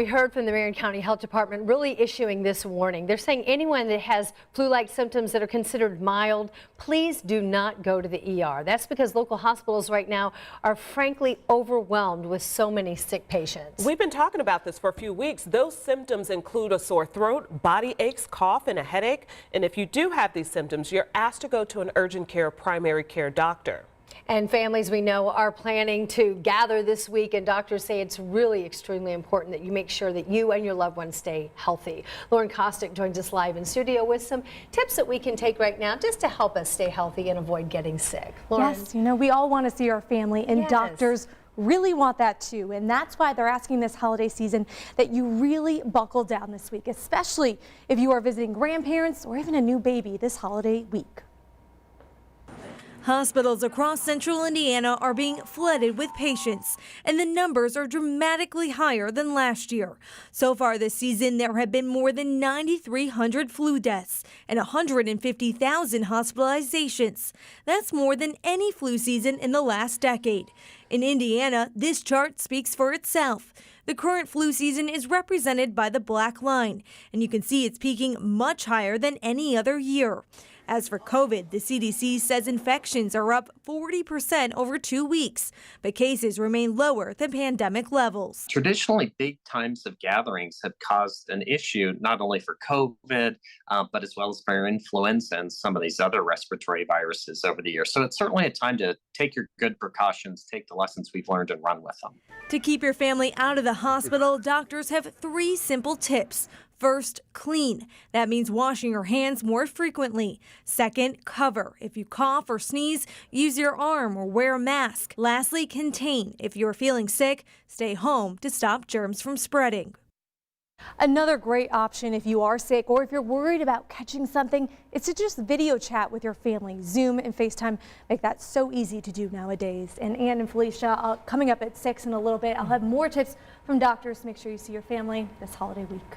We heard from the Marion County Health Department really issuing this warning. They're saying anyone that has flu-like symptoms that are considered mild, please do not go to the ER. That's because local hospitals right now are frankly overwhelmed with so many sick patients. We've been talking about this for a few weeks. Those symptoms include a sore throat, body aches, cough, and a headache. And if you do have these symptoms, you're asked to go to an urgent care primary care doctor. And families we know are planning to gather this week, and doctors say it's really extremely important that you make sure that you and your loved ones stay healthy. Lauren Kostick joins us live in studio with some tips that we can take right now just to help us stay healthy and avoid getting sick. Lauren? Yes, you know, we all want to see our family, and Yes. doctors really want that too. And that's why they're asking this holiday season that you really buckle down this week, especially if you are visiting grandparents or even a new baby this holiday week. Hospitals across central Indiana are being flooded with patients, and the numbers are dramatically higher than last year. So far this season, there have been more than 9,300 flu deaths and 150,000 hospitalizations. That's more than any flu season in the last decade. In Indiana, this chart speaks for itself. The current flu season is represented by the black line, and you can see it's peaking much higher than any other year. As for COVID, the CDC says infections are up 40% over 2 weeks, but cases remain lower than pandemic levels. Traditionally, big times of gatherings have caused an issue not only for COVID, but as well as for influenza and some of these other respiratory viruses over the years. So it's certainly a time to take your good precautions, take the lessons we've learned and run with them. To keep your family out of the hospital, doctors have 3 simple tips. First, clean. That means washing your hands more frequently. Second, cover. If you cough or sneeze, use your arm or wear a mask. Lastly, contain. If you're feeling sick, stay home to stop germs from spreading. Another great option if you are sick or if you're worried about catching something is to just video chat with your family. Zoom and FaceTime make that so easy to do nowadays. And Ann and Felicia, coming up at 6 in a little bit, I'll have more tips from doctors to make sure you see your family this holiday week.